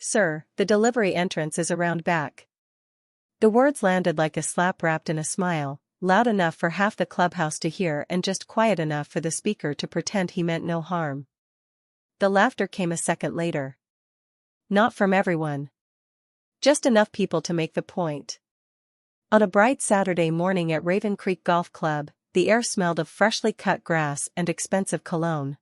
"Sir, the delivery entrance is around back." The words landed like a slap wrapped in a smile, loud enough for half the clubhouse to hear and just quiet enough for the speaker to pretend he meant no harm. The laughter came a second later. Not from everyone. Just enough people to make the point. On a bright Saturday morning at Raven Creek Golf Club, the air smelled of freshly cut grass and expensive cologne.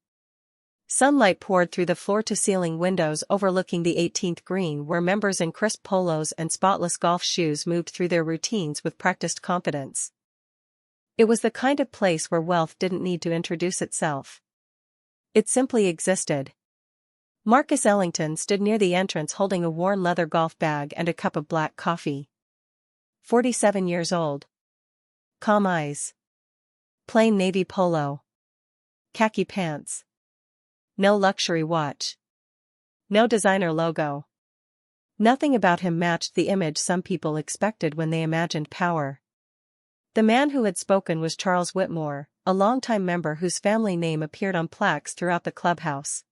Sunlight poured through the floor-to-ceiling windows overlooking the 18th green, where members in crisp polos and spotless golf shoes moved through their routines with practiced confidence. It was the kind of place where wealth didn't need to introduce itself. It simply existed. Marcus Ellington stood near the entrance holding a worn leather golf bag and a cup of black coffee. 47 years old. Calm eyes. Plain navy polo. Khaki pants. No luxury watch. No designer logo. Nothing about him matched the image some people expected when they imagined power. The man who had spoken was Charles Whitmore, a longtime member whose family name appeared on plaques throughout the clubhouse.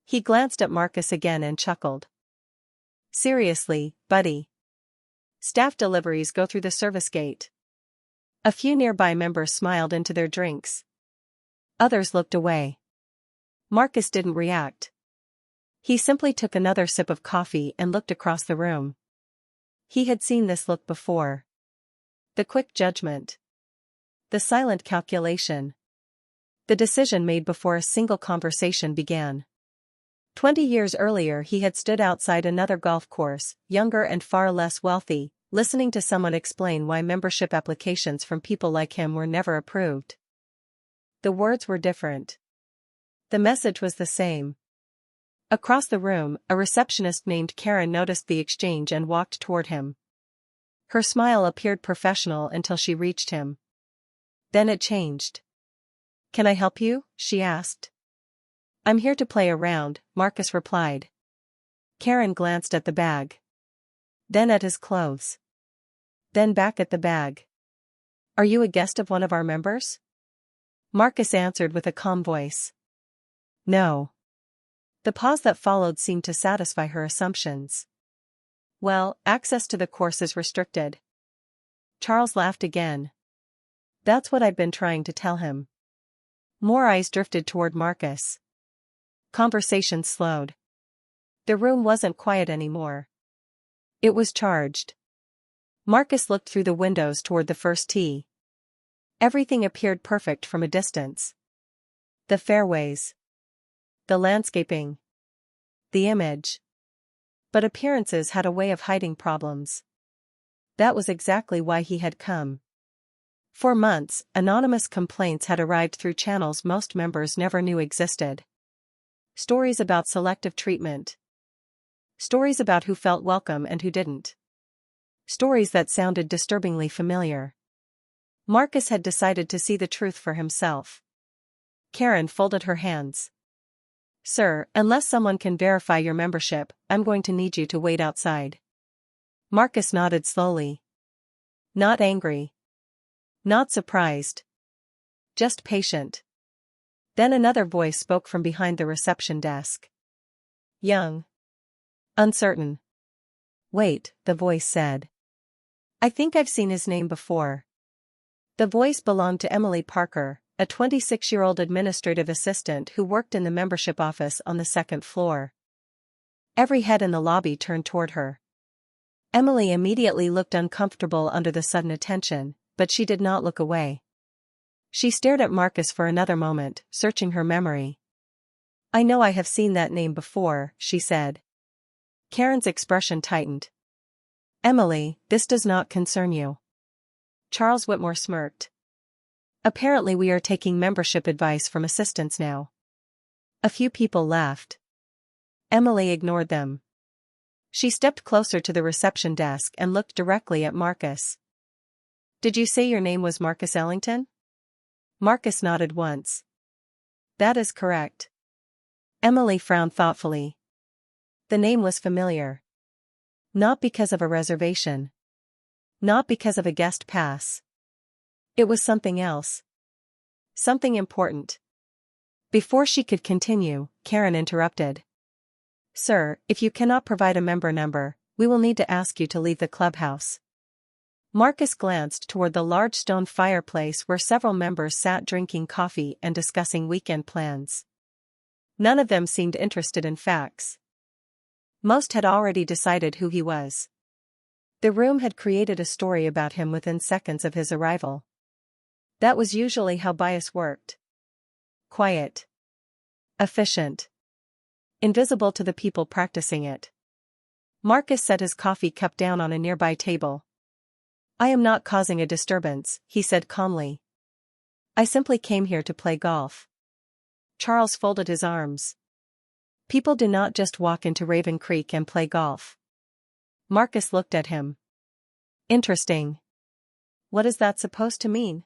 He glanced at Marcus again and chuckled. "Seriously, buddy. Staff deliveries go through the service gate." A few nearby members smiled into their drinks. Others looked away. Marcus didn't react. He simply took another sip of coffee and looked across the room. He had seen this look before. The quick judgment. The silent calculation. The decision made before a single conversation began. 20 years earlier he had stood outside another golf course, younger and far less wealthy, listening to someone explain why membership applications from people like him were never approved. The words were different. The message was the same. Across the room, a receptionist named Karen noticed the exchange and walked toward him. Her smile appeared professional until she reached him. Then it changed. "Can I help you?" she asked. "I'm here to play around," Marcus replied. Karen glanced at the bag. Then at his clothes. Then back at the bag. "Are you a guest of one of our members?" Marcus answered with a calm voice. "No." The pause that followed seemed to satisfy her assumptions. "Well, access to the course is restricted." Charles laughed again. That's what I'd been trying to tell him. More eyes drifted toward Marcus. Conversation slowed. The room wasn't quiet anymore. It was charged. Marcus looked through the windows toward the first tee. Everything appeared perfect from a distance. The fairways. The landscaping. The image. But appearances had a way of hiding problems. That was exactly why he had come. For months, anonymous complaints had arrived through channels most members never knew existed. Stories about selective treatment. Stories about who felt welcome and who didn't. Stories that sounded disturbingly familiar. Marcus had decided to see the truth for himself. Karen folded her hands. "Sir, unless someone can verify your membership, I'm going to need you to wait outside." Marcus nodded slowly. Not angry. Not surprised. Just patient. Then another voice spoke from behind the reception desk. "Young. Uncertain." "Wait," the voice said. "I think I've seen his name before." The voice belonged to Emily Parker, a 26-year-old administrative assistant who worked in the membership office on the second floor. Every head in the lobby turned toward her. Emily immediately looked uncomfortable under the sudden attention, but she did not look away. She stared at Marcus for another moment, searching her memory. "I know I have seen that name before," she said. Karen's expression tightened. "Emily, this does not concern you." Charles Whitmore smirked. "Apparently we are taking membership advice from assistants now." A few people laughed. Emily ignored them. She stepped closer to the reception desk and looked directly at Marcus. "Did you say your name was Marcus Ellington?" Marcus nodded once. "That is correct." Emily frowned thoughtfully. The name was familiar. Not because of a reservation. Not because of a guest pass. It was something else. Something important. Before she could continue, Karen interrupted. Sir, if you cannot provide a member number, we will need to ask you to leave the clubhouse. Marcus glanced toward the large stone fireplace where several members sat drinking coffee and discussing weekend plans. None of them seemed interested in facts. Most had already decided who he was. The room had created a story about him within seconds of his arrival. That was usually how bias worked. Quiet. Efficient. Invisible to the people practicing it. Marcus set his coffee cup down on a nearby table. I am not causing a disturbance, he said calmly. I simply came here to play golf. Charles folded his arms. People do not just walk into Raven Creek and play golf. Marcus looked at him. Interesting. What is that supposed to mean?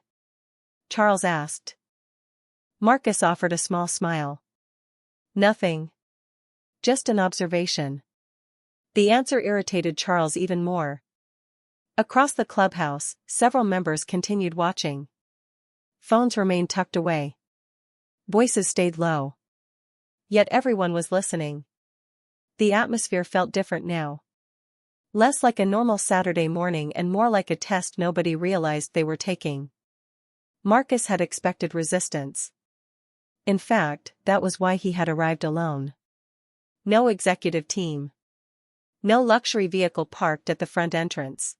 Charles asked. Marcus offered a small smile. Nothing. Just an observation. The answer irritated Charles even more. Across the clubhouse, several members continued watching. Phones remained tucked away. Voices stayed low. Yet everyone was listening. The atmosphere felt different now. Less like a normal Saturday morning and more like a test nobody realized they were taking. Marcus had expected resistance. In fact, that was why he had arrived alone. No executive team. No luxury vehicle parked at the front entrance.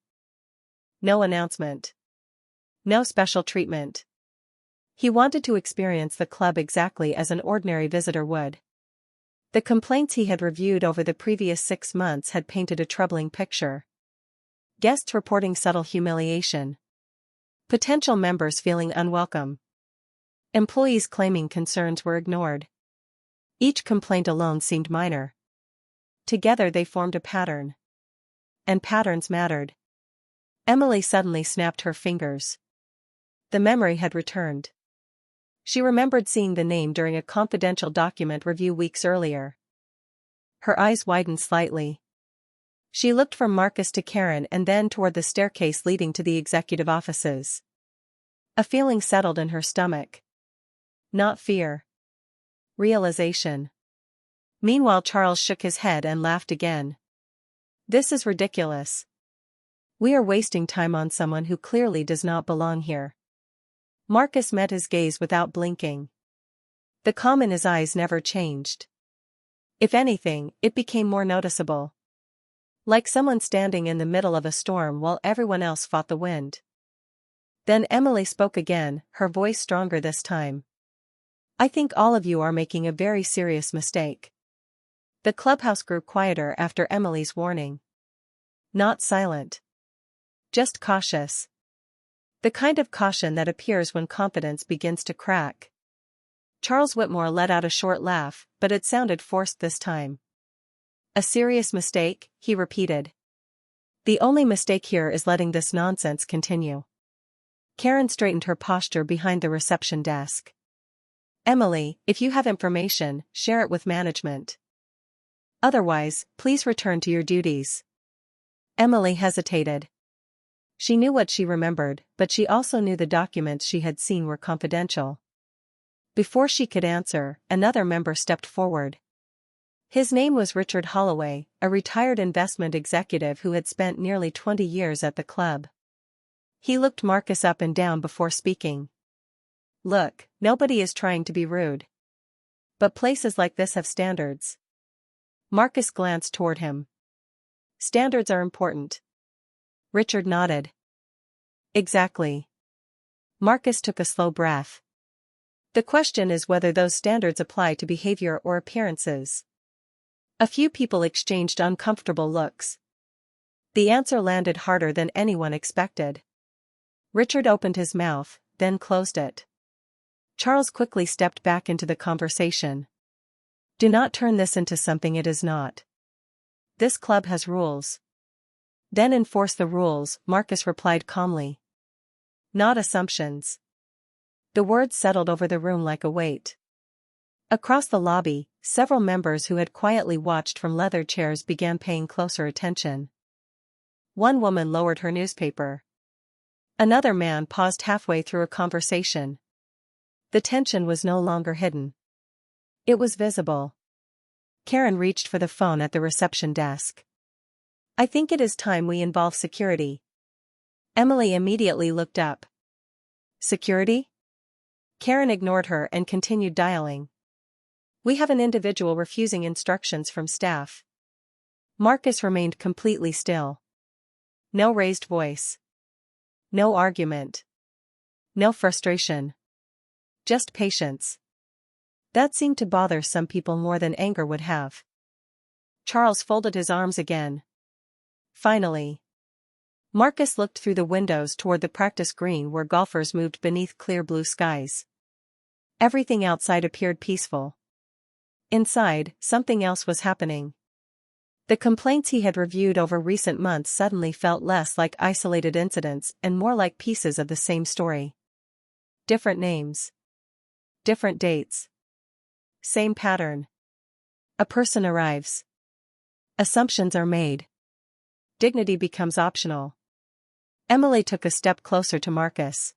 No announcement. No special treatment. He wanted to experience the club exactly as an ordinary visitor would. The complaints he had reviewed over the previous 6 months had painted a troubling picture. Guests reporting subtle humiliation. Potential members feeling unwelcome. Employees claiming concerns were ignored. Each complaint alone seemed minor. Together they formed a pattern. And patterns mattered. Emily suddenly snapped her fingers. The memory had returned. She remembered seeing the name during a confidential document review weeks earlier. Her eyes widened slightly. She looked from Marcus to Karen and then toward the staircase leading to the executive offices. A feeling settled in her stomach. Not fear. Realization. Meanwhile, Charles shook his head and laughed again. This is ridiculous. We are wasting time on someone who clearly does not belong here. Marcus met his gaze without blinking. The calm in his eyes never changed. If anything, it became more noticeable. Like someone standing in the middle of a storm while everyone else fought the wind. Then Emily spoke again, her voice stronger this time. I think all of you are making a very serious mistake. The clubhouse grew quieter after Emily's warning. Not silent. Just cautious. The kind of caution that appears when confidence begins to crack. Charles Whitmore let out a short laugh, but it sounded forced this time. A serious mistake, he repeated. The only mistake here is letting this nonsense continue. Karen straightened her posture behind the reception desk. Emily, if you have information, share it with management. Otherwise, please return to your duties. Emily hesitated. She knew what she remembered, but she also knew the documents she had seen were confidential. Before she could answer, another member stepped forward. His name was Richard Holloway, a retired investment executive who had spent nearly 20 years at the club. He looked Marcus up and down before speaking. Look, nobody is trying to be rude. But places like this have standards. Marcus glanced toward him. Standards are important. Richard nodded. Exactly. Marcus took a slow breath. The question is whether those standards apply to behavior or appearances. A few people exchanged uncomfortable looks. The answer landed harder than anyone expected. Richard opened his mouth, then closed it. Charles quickly stepped back into the conversation. Do not turn this into something it is not. This club has rules. Then enforce the rules, Marcus replied calmly. Not assumptions. The words settled over the room like a weight. Across the lobby, several members who had quietly watched from leather chairs began paying closer attention. One woman lowered her newspaper. Another man paused halfway through a conversation. The tension was no longer hidden. It was visible. Karen reached for the phone at the reception desk. I think it is time we involve security. Emily immediately looked up. Security? Karen ignored her and continued dialing. We have an individual refusing instructions from staff. Marcus remained completely still. No raised voice. No argument. No frustration. Just patience. That seemed to bother some people more than anger would have. Charles folded his arms again. Finally. Marcus looked through the windows toward the practice green where golfers moved beneath clear blue skies. Everything outside appeared peaceful. Inside, something else was happening. The complaints he had reviewed over recent months suddenly felt less like isolated incidents and more like pieces of the same story. Different names. Different dates. Same pattern. A person arrives. Assumptions are made. Dignity becomes optional. Emily took a step closer to Marcus.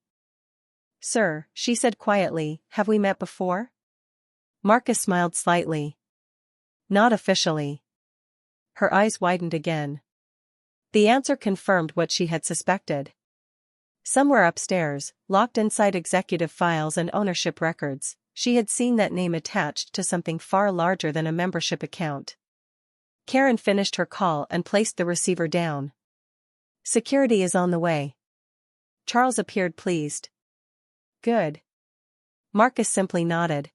Sir, she said quietly, have we met before? Marcus smiled slightly. Not officially. Her eyes widened again. The answer confirmed what she had suspected. Somewhere upstairs, locked inside executive files and ownership records, she had seen that name attached to something far larger than a membership account. Karen finished her call and placed the receiver down. Security is on the way. Charles appeared pleased. Good. Marcus simply nodded.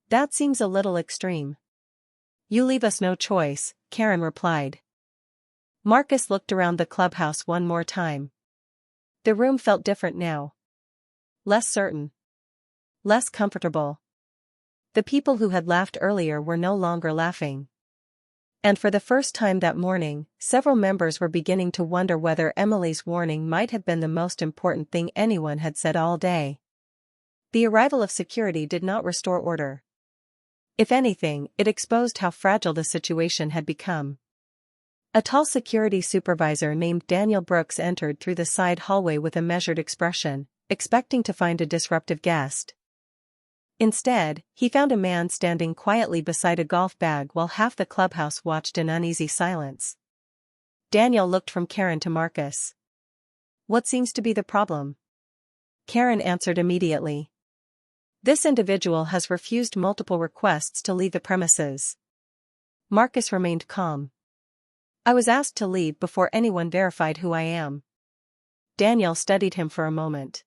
That seems a little extreme. You leave us no choice, Karen replied. Marcus looked around the clubhouse one more time. The room felt different now. Less certain. Less comfortable. The people who had laughed earlier were no longer laughing. And for the first time that morning, several members were beginning to wonder whether Emily's warning might have been the most important thing anyone had said all day. The arrival of security did not restore order. If anything, it exposed how fragile the situation had become. A tall security supervisor named Daniel Brooks entered through the side hallway with a measured expression, expecting to find a disruptive guest. Instead, he found a man standing quietly beside a golf bag while half the clubhouse watched in uneasy silence. Daniel looked from Karen to Marcus. What seems to be the problem? Karen answered immediately. This individual has refused multiple requests to leave the premises. Marcus remained calm. I was asked to leave before anyone verified who I am. Daniel studied him for a moment.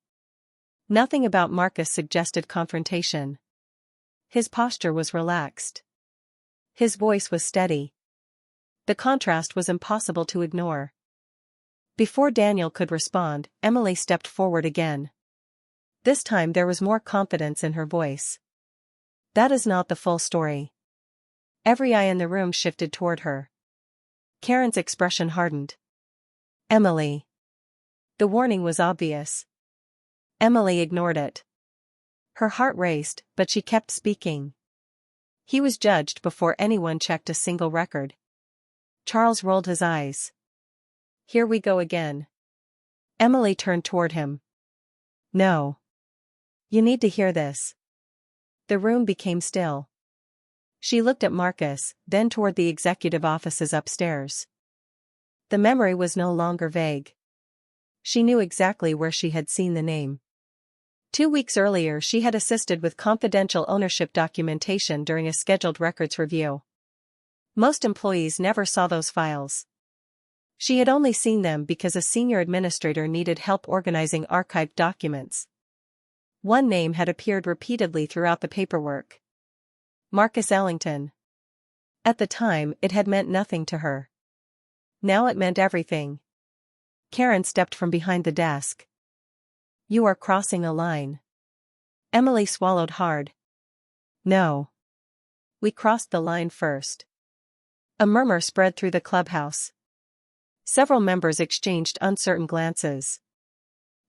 Nothing about Marcus suggested confrontation. His posture was relaxed. His voice was steady. The contrast was impossible to ignore. Before Daniel could respond, Emily stepped forward again. This time there was more confidence in her voice. That is not the full story. Every eye in the room shifted toward her. Karen's expression hardened. Emily. The warning was obvious. Emily ignored it. Her heart raced, but she kept speaking. He was judged before anyone checked a single record. Charles rolled his eyes. Here we go again. Emily turned toward him. No. You need to hear this. The room became still. She looked at Marcus, then toward the executive offices upstairs. The memory was no longer vague. She knew exactly where she had seen the name. 2 weeks earlier she had assisted with confidential ownership documentation during a scheduled records review. Most employees never saw those files. She had only seen them because a senior administrator needed help organizing archived documents. One name had appeared repeatedly throughout the paperwork. Marcus Ellington. At the time, it had meant nothing to her. Now it meant everything. Karen stepped from behind the desk. You are crossing a line. Emily swallowed hard. No. We crossed the line first. A murmur spread through the clubhouse. Several members exchanged uncertain glances.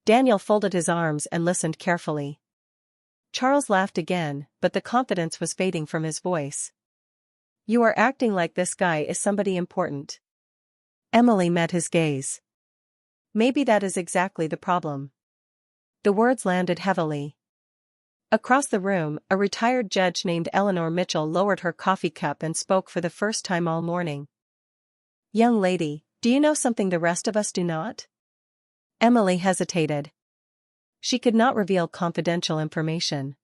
Daniel folded his arms and listened carefully. Charles laughed again, but the confidence was fading from his voice. You are acting like this guy is somebody important. Emily met his gaze. Maybe that is exactly the problem. The words landed heavily. Across the room, a retired judge named Eleanor Mitchell lowered her coffee cup and spoke for the first time all morning. "Young lady, do you know something the rest of us do not?" Emily hesitated. She could not reveal confidential information.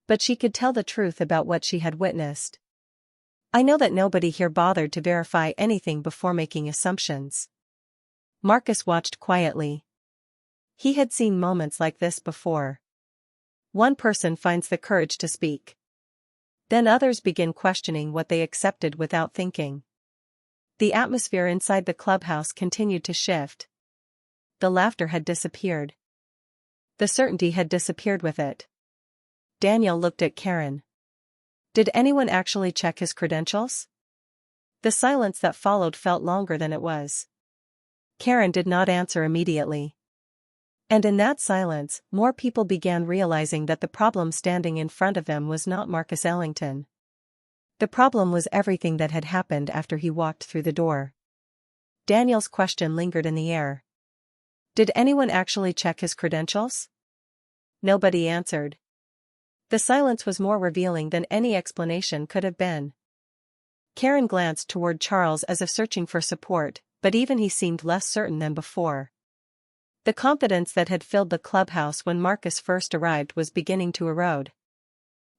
But she could tell the truth about what she had witnessed. "I know that nobody here bothered to verify anything before making assumptions." Marcus watched quietly. He had seen moments like this before. One person finds the courage to speak. Then others begin questioning what they accepted without thinking. The atmosphere inside the clubhouse continued to shift. The laughter had disappeared. The certainty had disappeared with it. Daniel looked at Karen. Did anyone actually check his credentials? The silence that followed felt longer than it was. Karen did not answer immediately. And in that silence, more people began realizing that the problem standing in front of them was not Marcus Ellington. The problem was everything that had happened after he walked through the door. Daniel's question lingered in the air. Did anyone actually check his credentials? Nobody answered. The silence was more revealing than any explanation could have been. Karen glanced toward Charles as if searching for support, but even he seemed less certain than before. The confidence that had filled the clubhouse when Marcus first arrived was beginning to erode.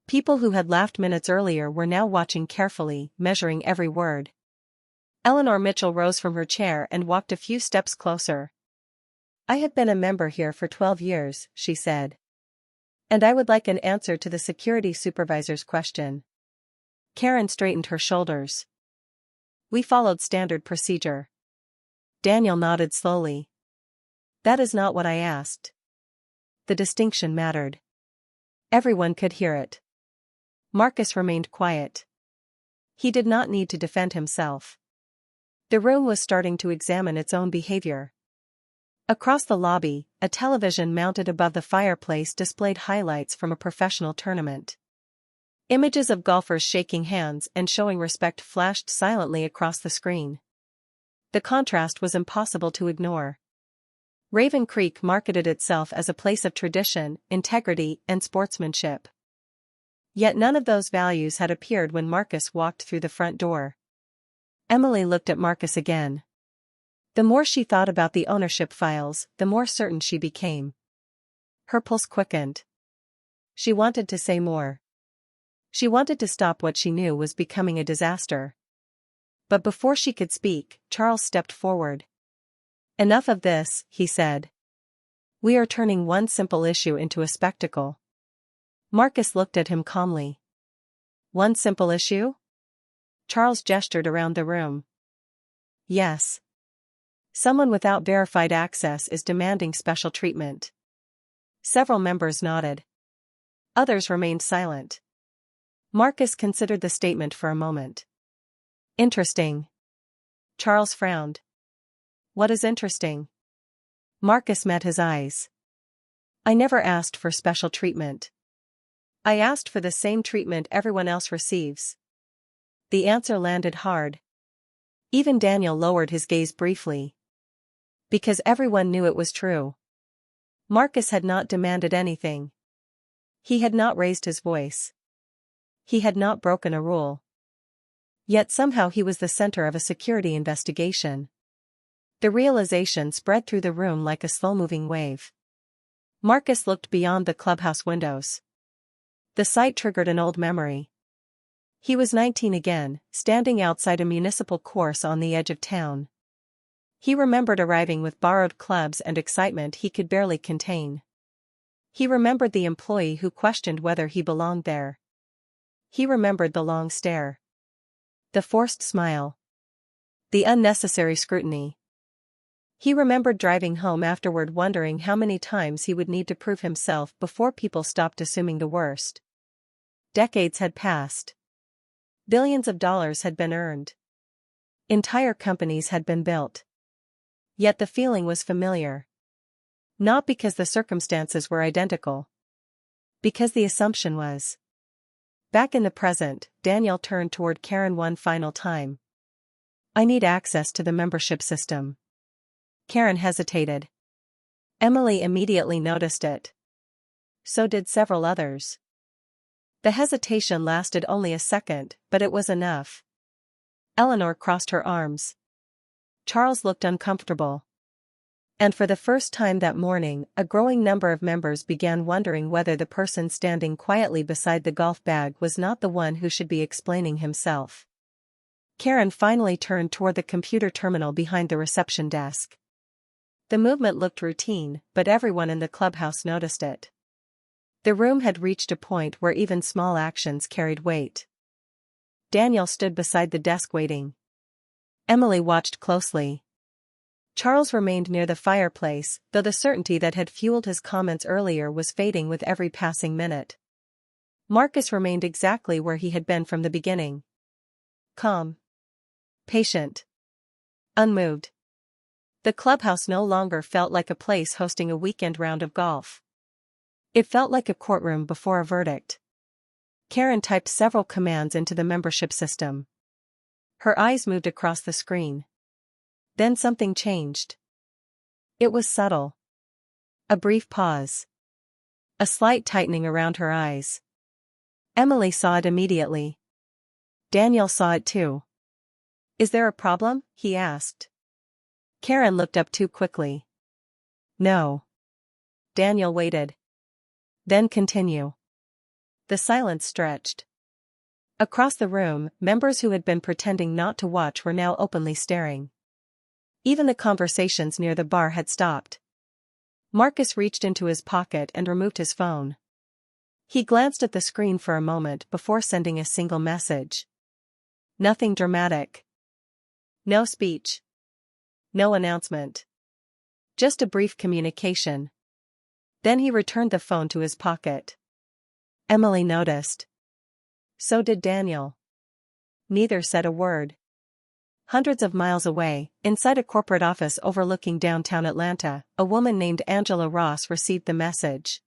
People who had laughed minutes earlier were now watching carefully, measuring every word. Eleanor Mitchell rose from her chair and walked a few steps closer. "I have been a member here for 12 years, she said. "And I would like an answer to the security supervisor's question." Karen straightened her shoulders. "We followed standard procedure." Daniel nodded slowly. "That is not what I asked." The distinction mattered. Everyone could hear it. Marcus remained quiet. He did not need to defend himself. The room was starting to examine its own behavior. Across the lobby, a television mounted above the fireplace displayed highlights from a professional tournament. Images of golfers shaking hands and showing respect flashed silently across the screen. The contrast was impossible to ignore. Raven Creek marketed itself as a place of tradition, integrity, and sportsmanship. Yet none of those values had appeared when Marcus walked through the front door. Emily looked at Marcus again. The more she thought about the ownership files, the more certain she became. Her pulse quickened. She wanted to say more. She wanted to stop what she knew was becoming a disaster. But before she could speak, Charles stepped forward. "Enough of this," he said. "We are turning one simple issue into a spectacle." Marcus looked at him calmly. "One simple issue?" Charles gestured around the room. "Yes. Someone without verified access is demanding special treatment." Several members nodded. Others remained silent. Marcus considered the statement for a moment. "Interesting." Charles frowned. "What is interesting?" Marcus met his eyes. "I never asked for special treatment. I asked for the same treatment everyone else receives." The answer landed hard. Even Daniel lowered his gaze briefly. Because everyone knew it was true. Marcus had not demanded anything. He had not raised his voice. He had not broken a rule. Yet somehow he was the center of a security investigation. The realization spread through the room like a slow-moving wave. Marcus looked beyond the clubhouse windows. The sight triggered an old memory. He was 19 again, standing outside a municipal course on the edge of town. He remembered arriving with borrowed clubs and excitement he could barely contain. He remembered the employee who questioned whether he belonged there. He remembered the long stare. The forced smile. The unnecessary scrutiny. He remembered driving home afterward wondering how many times he would need to prove himself before people stopped assuming the worst. Decades had passed. Billions of dollars had been earned. Entire companies had been built. Yet the feeling was familiar. Not because the circumstances were identical. Because the assumption was. Back in the present, Daniel turned toward Karen one final time. "I need access to the membership system." Karen hesitated. Emily immediately noticed it. so did several others. The hesitation lasted only a second, but it was enough. Eleanor crossed her arms. Charles looked uncomfortable. And for the first time that morning, a growing number of members began wondering whether the person standing quietly beside the golf bag was not the one who should be explaining himself. Karen finally turned toward the computer terminal behind the reception desk. The movement looked routine, but everyone in the clubhouse noticed it. The room had reached a point where even small actions carried weight. Daniel stood beside the desk waiting. Emily watched closely. Charles remained near the fireplace, though the certainty that had fueled his comments earlier was fading with every passing minute. Marcus remained exactly where he had been from the beginning. Calm. Patient. Unmoved. The clubhouse no longer felt like a place hosting a weekend round of golf. It felt like a courtroom before a verdict. Karen typed several commands into the membership system. Her eyes moved across the screen. Then something changed. It was subtle. A brief pause. A slight tightening around her eyes. Emily saw it immediately. Daniel saw it too. "Is there a problem?" he asked. Karen looked up too quickly. "No." Daniel waited. "Then continue." The silence stretched. Across the room, members who had been pretending not to watch were now openly staring. Even the conversations near the bar had stopped. Marcus reached into his pocket and removed his phone. He glanced at the screen for a moment before sending a single message. Nothing dramatic. No speech. No announcement. Just a brief communication. Then he returned the phone to his pocket. Emily noticed. So did Daniel. Neither said a word. Hundreds of miles away, inside a corporate office overlooking downtown Atlanta, a woman named Angela Ross received the message.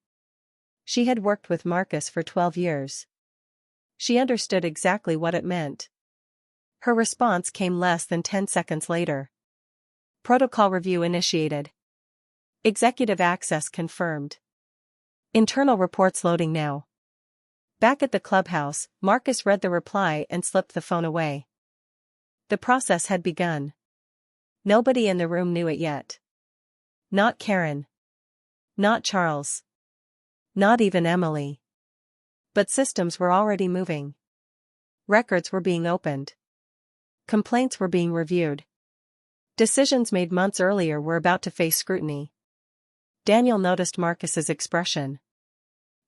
She had worked with Marcus for 12 years. She understood exactly what it meant. Her response came less than 10 seconds later. Protocol review initiated. Executive access confirmed. Internal reports loading now. Back at the clubhouse, Marcus read the reply and slipped the phone away. The process had begun. Nobody in the room knew it yet. Not Karen. Not Charles. Not even Emily. But systems were already moving. Records were being opened. Complaints were being reviewed. Decisions made months earlier were about to face scrutiny. Daniel noticed Marcus's expression.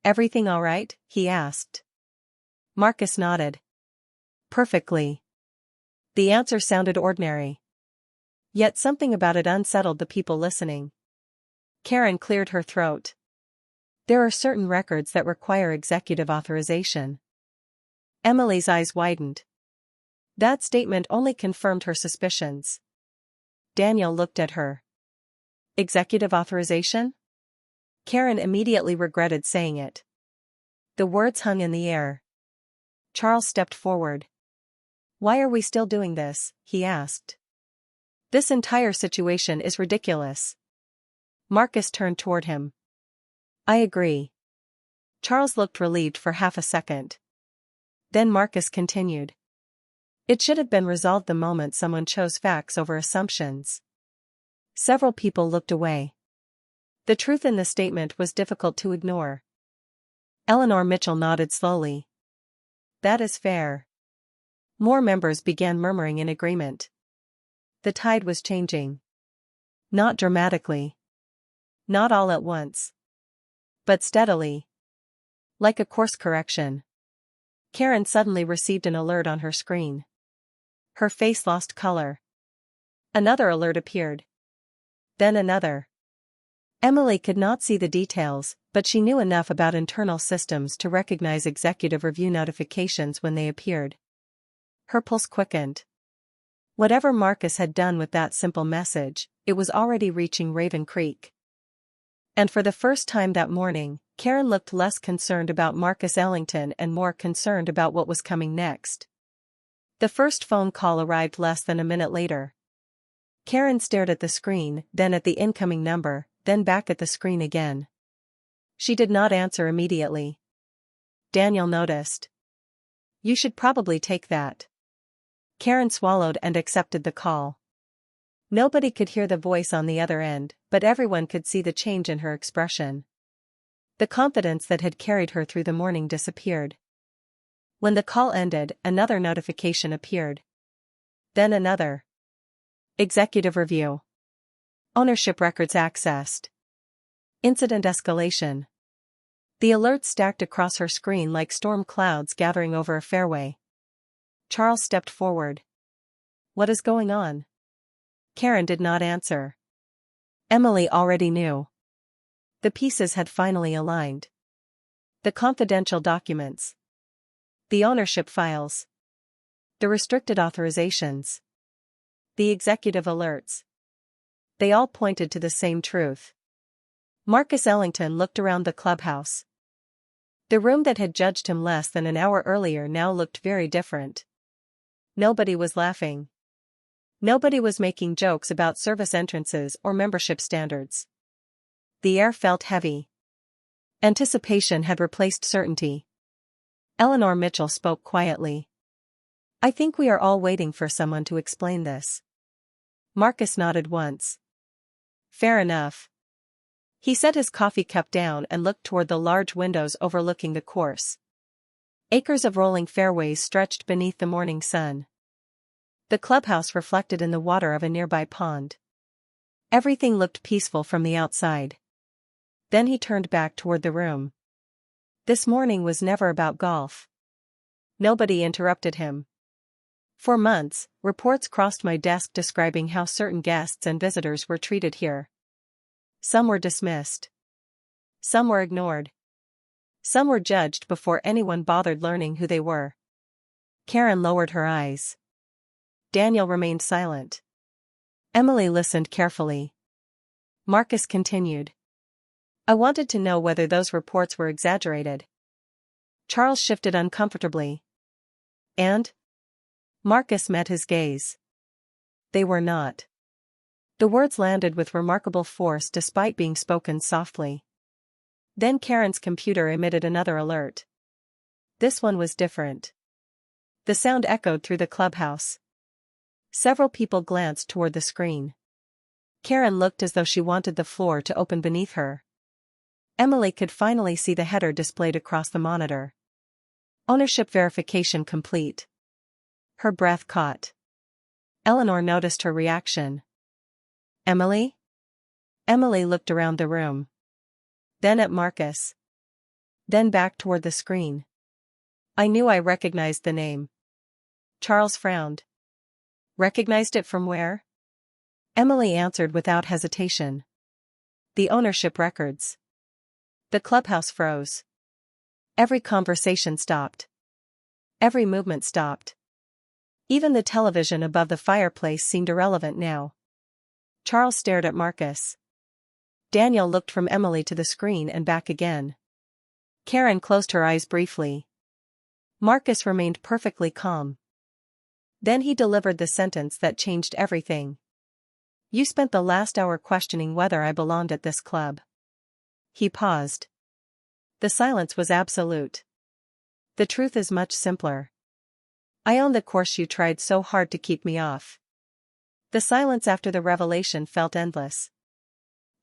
"Everything all right?" he asked. Marcus nodded. "Perfectly." The answer sounded ordinary. Yet something about it unsettled the people listening. Karen cleared her throat. "There are certain records that require executive authorization." Emily's eyes widened. That statement only confirmed her suspicions. Daniel looked at her. "Executive authorization?" Karen immediately regretted saying it. The words hung in the air. Charles stepped forward. "Why are we still doing this?" he asked. "This entire situation is ridiculous." Marcus turned toward him. "I agree." Charles looked relieved for half a second. Then Marcus continued. "It should have been resolved the moment someone chose facts over assumptions." Several people looked away. The truth in the statement was difficult to ignore. Eleanor Mitchell nodded slowly. "That is fair." More members began murmuring in agreement. The tide was changing. Not dramatically. Not all at once. But steadily. Like a course correction. Karen suddenly received an alert on her screen. Her face lost color. Another alert appeared. Then another. Emily could not see the details, but she knew enough about internal systems to recognize executive review notifications when they appeared. Her pulse quickened. Whatever Marcus had done with that simple message, it was already reaching Raven Creek. And for the first time that morning, Karen looked less concerned about Marcus Ellington and more concerned about what was coming next. The first phone call arrived less than a minute later. Karen stared at the screen, then at the incoming number, then back at the screen again. She did not answer immediately. Daniel noticed. You should probably take that. Karen swallowed and accepted the call. Nobody could hear the voice on the other end, but everyone could see the change in her expression. The confidence that had carried her through the morning disappeared. When the call ended, another notification appeared. Then another. Executive review. Ownership records accessed. Incident escalation. The alerts stacked across her screen like storm clouds gathering over a fairway. Charles stepped forward. What is going on? Karen did not answer. Emily already knew. The pieces had finally aligned. The confidential documents. The ownership files. The restricted authorizations. The executive alerts. They all pointed to the same truth. Marcus Ellington looked around the clubhouse. The room that had judged him less than an hour earlier now looked very different. Nobody was laughing. Nobody was making jokes about service entrances or membership standards. The air felt heavy. Anticipation had replaced certainty. Eleanor Mitchell spoke quietly. I think we are all waiting for someone to explain this. Marcus nodded once. Fair enough. He set his coffee cup down and looked toward the large windows overlooking the course. Acres of rolling fairways stretched beneath the morning sun. The clubhouse reflected in the water of a nearby pond. Everything looked peaceful from the outside. Then he turned back toward the room. This morning was never about golf. Nobody interrupted him. For months, reports crossed my desk describing how certain guests and visitors were treated here. Some were dismissed. Some were ignored. Some were judged before anyone bothered learning who they were. Karen lowered her eyes. Daniel remained silent. Emily listened carefully. Marcus continued. I wanted to know whether those reports were exaggerated. Charles shifted uncomfortably. And? Marcus met his gaze. They were not. The words landed with remarkable force despite being spoken softly. Then Karen's computer emitted another alert. This one was different. The sound echoed through the clubhouse. Several people glanced toward the screen. Karen looked as though she wanted the floor to open beneath her. Emily could finally see the header displayed across the monitor. Ownership verification complete. Her breath caught. Eleanor noticed her reaction. Emily? Emily looked around the room. Then at Marcus. Then back toward the screen. I knew I recognized the name. Charles frowned. Recognized it from where? Emily answered without hesitation. The ownership records. The clubhouse froze. Every conversation stopped. Every movement stopped. Even the television above the fireplace seemed irrelevant now. Charles stared at Marcus. Daniel looked from Emily to the screen and back again. Karen closed her eyes briefly. Marcus remained perfectly calm. Then he delivered the sentence that changed everything. You spent the last hour questioning whether I belonged at this club. He paused. The silence was absolute. The truth is much simpler. I own the course you tried so hard to keep me off. The silence after the revelation felt endless.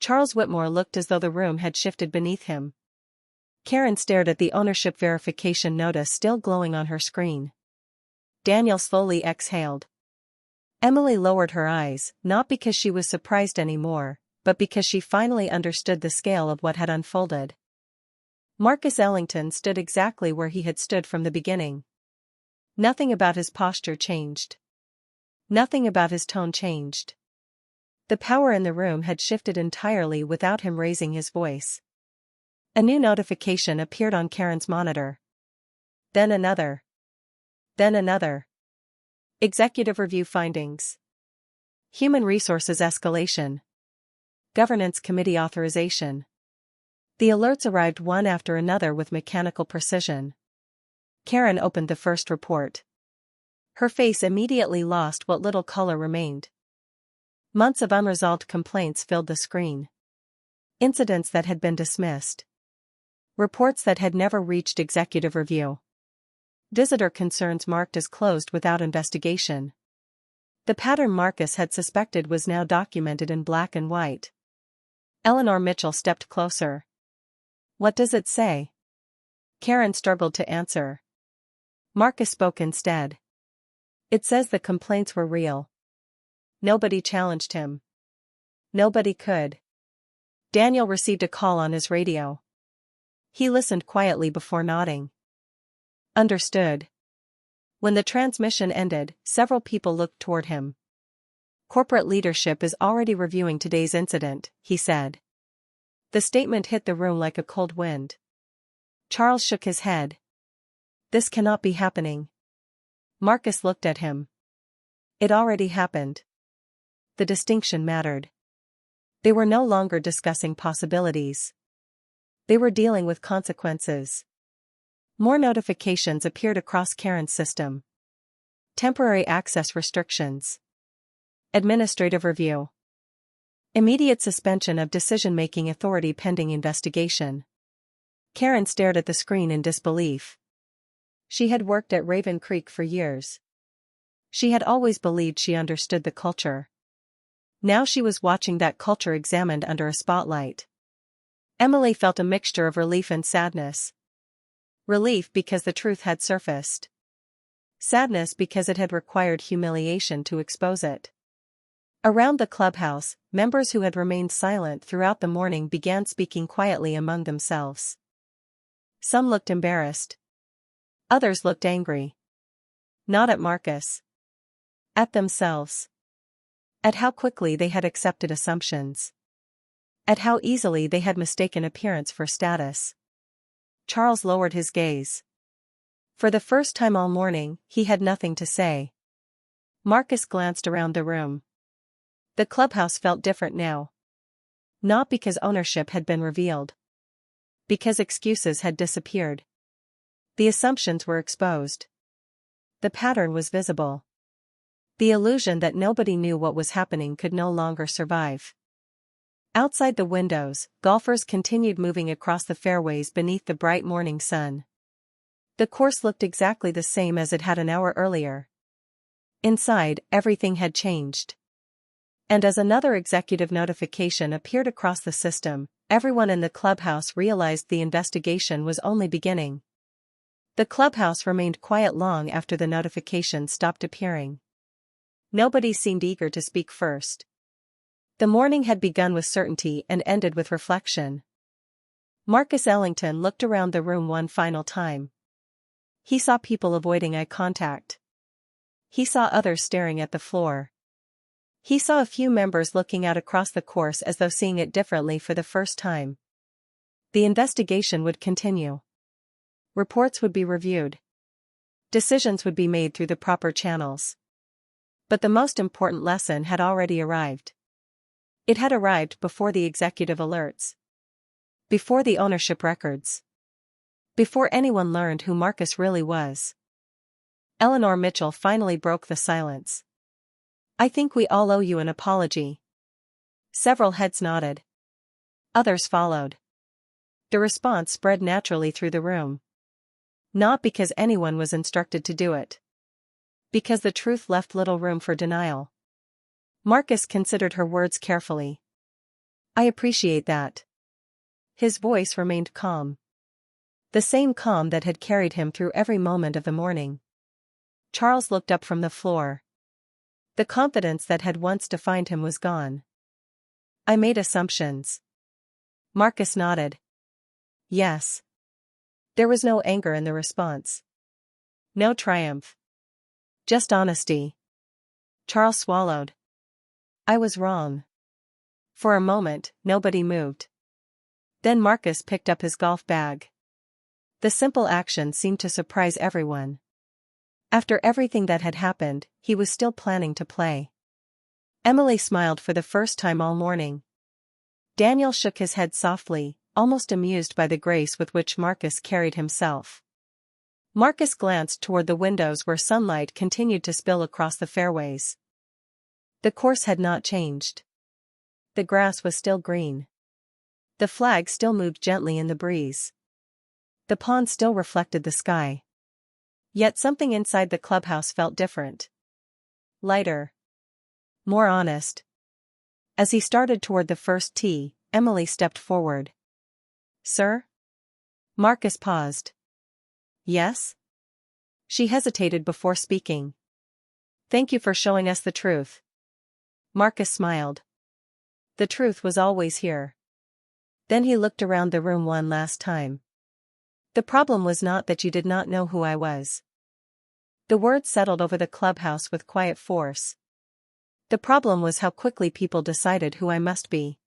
Charles Whitmore looked as though the room had shifted beneath him. Karen stared at the ownership verification notice still glowing on her screen. Daniel slowly exhaled. Emily lowered her eyes, not because she was surprised anymore, but because she finally understood the scale of what had unfolded. Marcus Ellington stood exactly where he had stood from the beginning. Nothing about his posture changed. Nothing about his tone changed. The power in the room had shifted entirely without him raising his voice. A new notification appeared on Karen's monitor. Then another. Then another. Executive review findings. Human resources escalation. Governance committee authorization. The alerts arrived one after another with mechanical precision. Karen opened the first report. Her face immediately lost what little color remained. Months of unresolved complaints filled the screen. Incidents that had been dismissed. Reports that had never reached executive review. Visitor concerns marked as closed without investigation. The pattern Marcus had suspected was now documented in black and white. Eleanor Mitchell stepped closer. "What does it say?" Karen struggled to answer. Marcus spoke instead. "It says the complaints were real. Nobody challenged him. Nobody could." Daniel received a call on his radio. He listened quietly before nodding. "Understood." When the transmission ended, several people looked toward him. "Corporate leadership is already reviewing today's incident," he said. The statement hit the room like a cold wind. Charles shook his head. "This cannot be happening." Marcus looked at him. "It already happened." The distinction mattered. They were no longer discussing possibilities. They were dealing with consequences. More notifications appeared across Karen's system. Temporary access restrictions. Administrative review. Immediate suspension of decision-making authority pending investigation. Karen stared at the screen in disbelief. She had worked at Raven Creek for years. She had always believed she understood the culture. Now she was watching that culture examined under a spotlight. Emily felt a mixture of relief and sadness. Relief because the truth had surfaced. Sadness because it had required humiliation to expose it. Around the clubhouse, members who had remained silent throughout the morning began speaking quietly among themselves. Some looked embarrassed. Others looked angry. Not at Marcus. At themselves. At how quickly they had accepted assumptions. At how easily they had mistaken appearance for status. Charles lowered his gaze. For the first time all morning, he had nothing to say. Marcus glanced around the room. The clubhouse felt different now. Not because ownership had been revealed. Because excuses had disappeared. The assumptions were exposed. The pattern was visible. The illusion that nobody knew what was happening could no longer survive. Outside the windows, golfers continued moving across the fairways beneath the bright morning sun. The course looked exactly the same as it had an hour earlier. Inside, everything had changed. And as another executive notification appeared across the system, everyone in the clubhouse realized the investigation was only beginning. The clubhouse remained quiet long after the notification stopped appearing. Nobody seemed eager to speak first. The morning had begun with certainty and ended with reflection. Marcus Ellington looked around the room one final time. He saw people avoiding eye contact. He saw others staring at the floor. He saw a few members looking out across the course as though seeing it differently for the first time. The investigation would continue. Reports would be reviewed. Decisions would be made through the proper channels. But the most important lesson had already arrived. It had arrived before the executive alerts. Before the ownership records. Before anyone learned who Marcus really was. Eleanor Mitchell finally broke the silence. "I think we all owe you an apology." Several heads nodded. Others followed. The response spread naturally through the room. Not because anyone was instructed to do it. Because the truth left little room for denial. Marcus considered her words carefully. "I appreciate that." His voice remained calm. The same calm that had carried him through every moment of the morning. Charles looked up from the floor. The confidence that had once defined him was gone. "I made assumptions." Marcus nodded. "Yes." There was no anger in the response. No triumph. Just honesty. Charles swallowed. "I was wrong." For a moment, nobody moved. Then Marcus picked up his golf bag. The simple action seemed to surprise everyone. After everything that had happened, he was still planning to play. Emily smiled for the first time all morning. Daniel shook his head softly, almost amused by the grace with which Marcus carried himself. Marcus glanced toward the windows where sunlight continued to spill across the fairways. The course had not changed. The grass was still green. The flag still moved gently in the breeze. The pond still reflected the sky. Yet something inside the clubhouse felt different. Lighter. More honest. As he started toward the first tee, Emily stepped forward. "Sir?" Marcus paused. "Yes?" She hesitated before speaking. "Thank you for showing us the truth." Marcus smiled. The truth was always here. Then he looked around the room one last time. "The problem was not that you did not know who I was." The words settled over the clubhouse with quiet force. "The problem was how quickly people decided who I must be."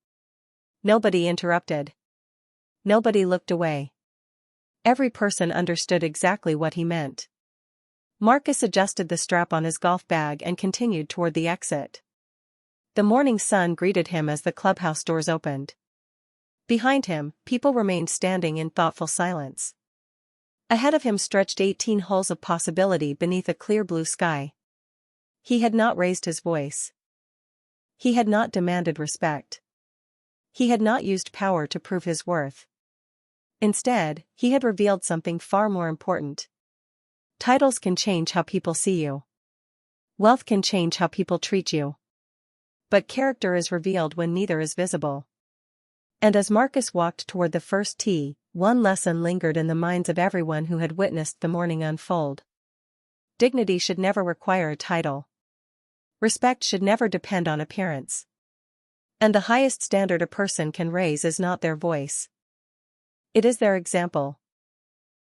Nobody interrupted. Nobody looked away. Every person understood exactly what he meant. Marcus adjusted the strap on his golf bag and continued toward the exit. The morning sun greeted him as the clubhouse doors opened. Behind him, people remained standing in thoughtful silence. Ahead of him stretched 18 holes of possibility beneath a clear blue sky. He had not raised his voice. He had not demanded respect. He had not used power to prove his worth. Instead, he had revealed something far more important. Titles can change how people see you. Wealth can change how people treat you. But character is revealed when neither is visible. And as Marcus walked toward the first tee, one lesson lingered in the minds of everyone who had witnessed the morning unfold. Dignity should never require a title. Respect should never depend on appearance. And the highest standard a person can raise is not their voice. It is their example.